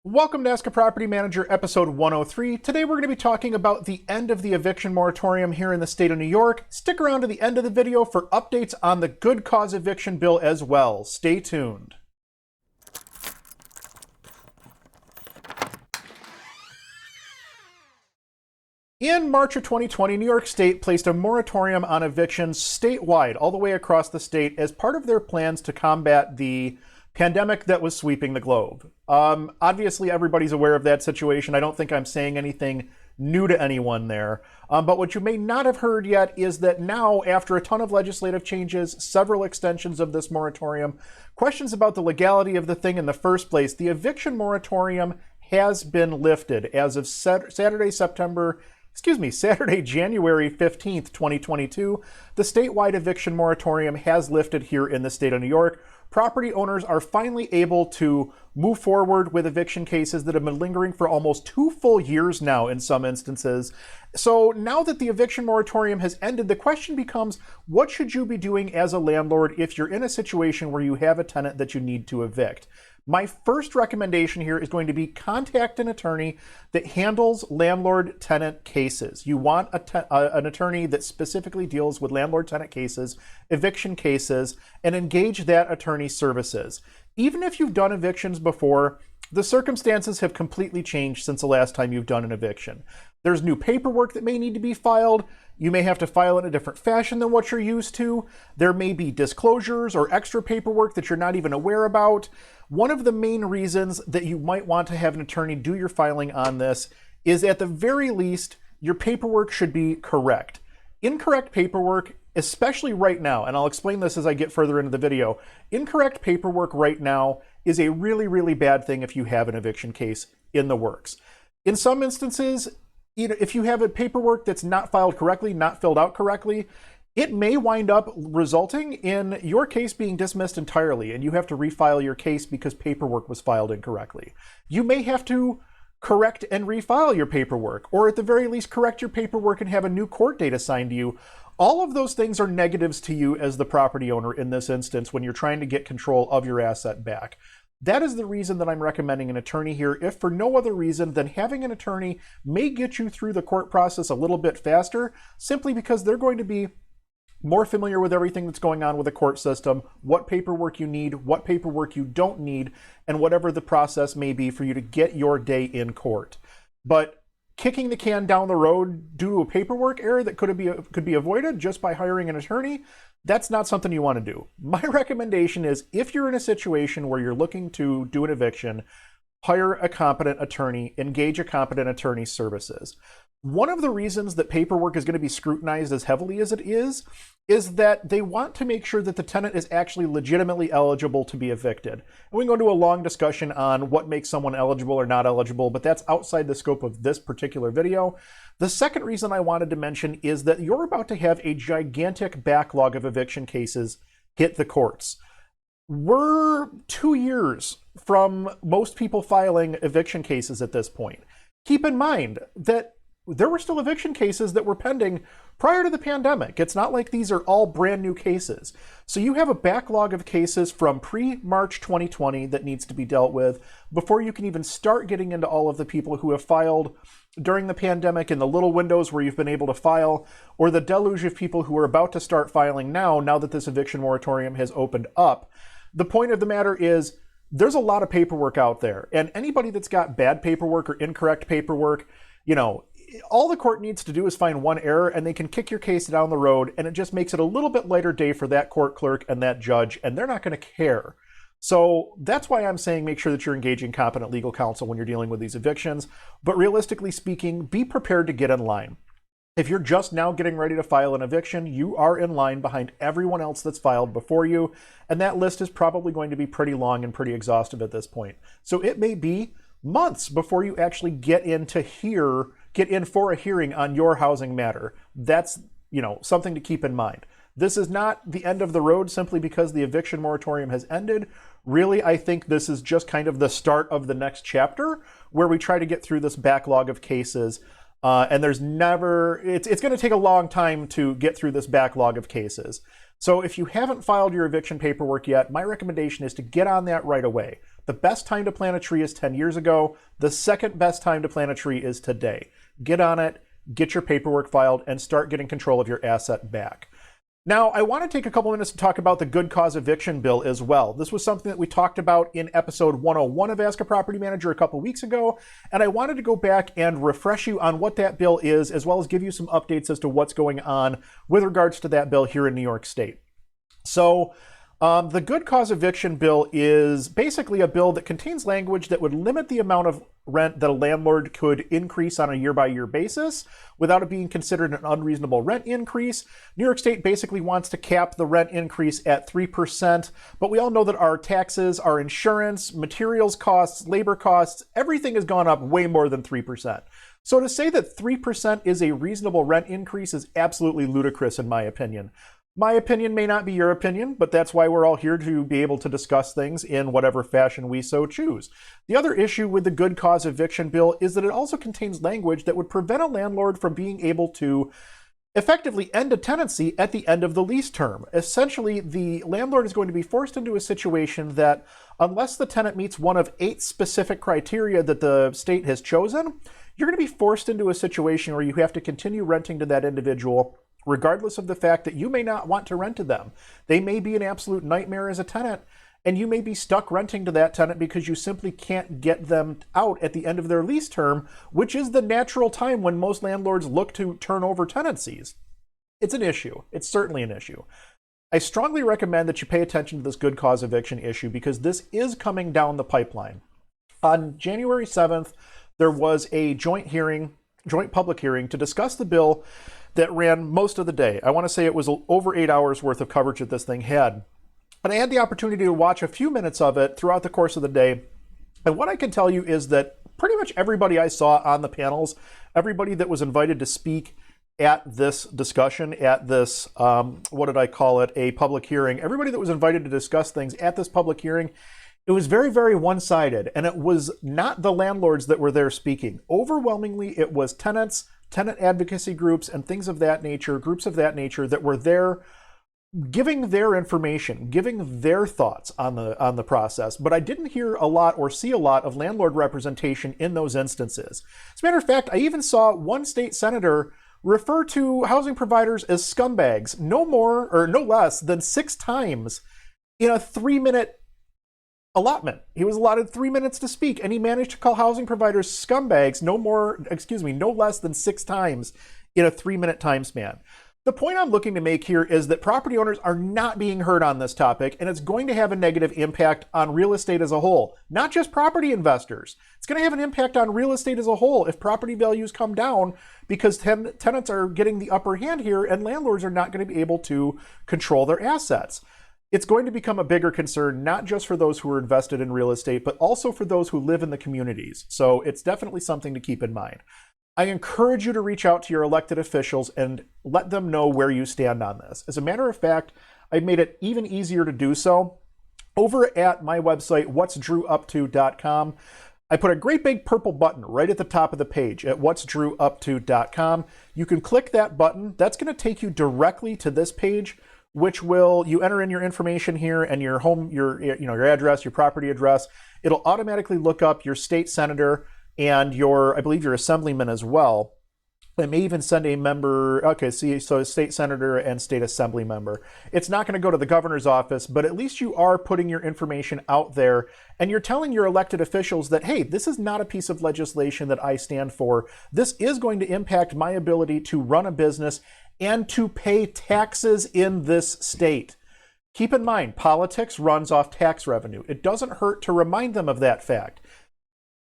Welcome to Ask a Property Manager, episode 103. Today we're going to be talking about the end of the eviction moratorium here in the state of New York. Stick around to the end of the video for updates on the Good Cause Eviction bill as well. Stay tuned. In March of 2020, New York State placed a moratorium on evictions statewide, all the way across the state, as part of their plans to combat the pandemic that was sweeping the globe. Obviously, everybody's aware of that situation. I don't think I'm saying anything new to anyone there. But what you may not have heard yet is that now, after a ton of legislative changes, several extensions of this moratorium, questions about the legality of the thing in the first place, the eviction moratorium has been lifted as of Saturday, January 15th, 2022. The statewide eviction moratorium has lifted here in the state of New York. Property owners are finally able to move forward with eviction cases that have been lingering for almost 2 full years now in some instances. So now that the eviction moratorium has ended, the question becomes, what should you be doing as a landlord if you're in a situation where you have a tenant that you need to evict? My first recommendation here is going to be contact an attorney that handles landlord-tenant cases. You want an attorney that specifically deals with landlord-tenant cases, eviction cases, and engage that attorney's services. Even if you've done evictions before, the circumstances have completely changed since the last time you've done an eviction. There's new paperwork that may need to be filed. You may have to file in a different fashion than what you're used to. There may be disclosures or extra paperwork that you're not even aware about. One of the main reasons that you might want to have an attorney do your filing on this is, at the very least, your paperwork should be correct. Incorrect paperwork, especially right now, and I'll explain this as I get further into the video, incorrect paperwork right now is a really, really bad thing if you have an eviction case in the works. In some instances, if you have a paperwork that's not filed correctly, not filled out correctly, it may wind up resulting in your case being dismissed entirely, and you have to refile your case because paperwork was filed incorrectly. You may have to correct and refile your paperwork, or at the very least correct your paperwork and have a new court date assigned to you. All of those things are negatives to you as the property owner in this instance when you're trying to get control of your asset back. That is the reason that I'm recommending an attorney here, if for no other reason than having an attorney may get you through the court process a little bit faster, simply because they're going to be more familiar with everything that's going on with the court system, what paperwork you need, what paperwork you don't need, and whatever the process may be for you to get your day in court. But kicking the can down the road due to a paperwork error that could be avoided just by hiring an attorney, that's not something you want to do. My recommendation is, if you're in a situation where you're looking to do an eviction, hire a competent attorney, engage a competent attorney's services. One of the reasons that paperwork is going to be scrutinized as heavily as it is that they want to make sure that the tenant is actually legitimately eligible to be evicted. And we can go into a long discussion on what makes someone eligible or not eligible, but that's outside the scope of this particular video. The second reason I wanted to mention is that you're about to have a gigantic backlog of eviction cases hit the courts. We're 2 years from most people filing eviction cases at this point. Keep in mind that there were still eviction cases that were pending prior to the pandemic. It's not like these are all brand new cases. So you have a backlog of cases from pre-March 2020 that needs to be dealt with before you can even start getting into all of the people who have filed during the pandemic in the little windows where you've been able to file, or the deluge of people who are about to start filing now that this eviction moratorium has opened up. The point of the matter is, there's a lot of paperwork out there, and anybody that's got bad paperwork or incorrect paperwork, all the court needs to do is find one error, and they can kick your case down the road, and it just makes it a little bit lighter day for that court clerk and that judge, and they're not going to care. So that's why I'm saying make sure that you're engaging competent legal counsel when you're dealing with these evictions. But realistically speaking, be prepared to get in line. If you're just now getting ready to file an eviction, you are in line behind everyone else that's filed before you, and that list is probably going to be pretty long and pretty exhaustive at this point. So it may be months before you actually get in for a hearing on your housing matter. That's, something to keep in mind. This is not the end of the road simply because the eviction moratorium has ended. Really, I think this is just kind of the start of the next chapter where we try to get through this backlog of cases. And it's going to take a long time to get through this backlog of cases. So if you haven't filed your eviction paperwork yet, my recommendation is to get on that right away. The best time to plant a tree is 10 years ago. The second best time to plant a tree is today. Get on it, get your paperwork filed, and start getting control of your asset back. Now, I want to take a couple minutes to talk about the Good Cause Eviction bill as well. This was something that we talked about in episode 101 of Ask a Property Manager a couple weeks ago, and I wanted to go back and refresh you on what that bill is, as well as give you some updates as to what's going on with regards to that bill here in New York State. So, the Good Cause Eviction bill is basically a bill that contains language that would limit the amount of rent that a landlord could increase on a year-by-year basis without it being considered an unreasonable rent increase. New York State basically wants to cap the rent increase at 3%, but we all know that our taxes, our insurance, materials costs, labor costs, everything has gone up way more than 3%. So to say that 3% is a reasonable rent increase is absolutely ludicrous in my opinion. My opinion may not be your opinion, but that's why we're all here to be able to discuss things in whatever fashion we so choose. The other issue with the Good Cause Eviction bill is that it also contains language that would prevent a landlord from being able to effectively end a tenancy at the end of the lease term. Essentially, the landlord is going to be forced into a situation that unless the tenant meets one of 8 specific criteria that the state has chosen, you're going to be forced into a situation where you have to continue renting to that individual regardless of the fact that you may not want to rent to them. They may be an absolute nightmare as a tenant, and you may be stuck renting to that tenant because you simply can't get them out at the end of their lease term, which is the natural time when most landlords look to turn over tenancies. It's an issue. It's certainly an issue. I strongly recommend that you pay attention to this Good Cause Eviction issue because this is coming down the pipeline. On January 7th, there was a joint public hearing to discuss the bill that ran most of the day. I want to say it was over 8 hours worth of coverage that this thing had. And I had the opportunity to watch a few minutes of it throughout the course of the day. And what I can tell you is that pretty much everybody I saw on the panels, everybody that was invited to speak at this discussion, at this, what did I call it, a public hearing, everybody that was invited to discuss things at this public hearing, it was very, very one-sided. And it was not the landlords that were there speaking. Overwhelmingly, it was tenants, tenant advocacy groups, and things of that nature, groups of that nature that were there giving their information, giving their thoughts on the process. But I didn't hear a lot or see a lot of landlord representation in those instances. As a matter of fact, I even saw one state senator refer to housing providers as scumbags, no more or no less than 6 times in a 3-minute allotment. He was allotted 3 minutes to speak, and he managed to call housing providers scumbags no less than 6 times in a 3-minute time span. The point I'm looking to make here is that property owners are not being heard on this topic, and it's going to have a negative impact on real estate as a whole, not just property investors. It's going to have an impact on real estate as a whole if property values come down because tenants are getting the upper hand here and landlords are not going to be able to control their assets. It's going to become a bigger concern, not just for those who are invested in real estate, but also for those who live in the communities. So it's definitely something to keep in mind. I encourage you to reach out to your elected officials and let them know where you stand on this. As a matter of fact, I've made it even easier to do so. Over at my website, whatsdrewupto.com, I put a great big purple button right at the top of the page at whatsdrewupto.com. You can click that button. That's going to take you directly to this page, which you enter in your information here and your home, your address, your property address. It'll automatically look up your state senator and I believe your assemblyman as well. It may even send a member, so state senator and state assembly member. It's not going to go to the governor's office, but at least you are putting your information out there and you're telling your elected officials that, hey, this is not a piece of legislation that I stand for. This is going to impact my ability to run a business and to pay taxes in this state. Keep in mind, politics runs off tax revenue. It doesn't hurt to remind them of that fact.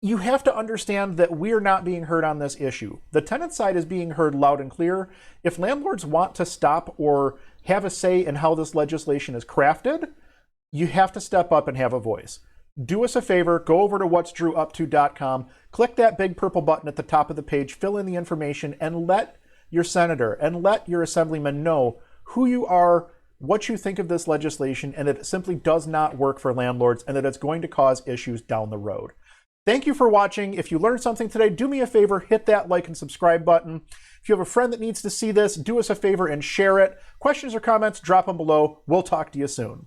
You have to understand that we're not being heard on this issue. The tenant side is being heard loud and clear. If landlords want to stop or have a say in how this legislation is crafted, you have to step up and have a voice. Do us a favor, go over to whatsdrewupto.com, click that big purple button at the top of the page, fill in the information, and let your senator and let your assemblyman know who you are, what you think of this legislation, and that it simply does not work for landlords and that it's going to cause issues down the road. Thank you for watching. If you learned something today, do me a favor, hit that like and subscribe button. If you have a friend that needs to see this, do us a favor and share it. Questions or comments, drop them below. We'll talk to you soon.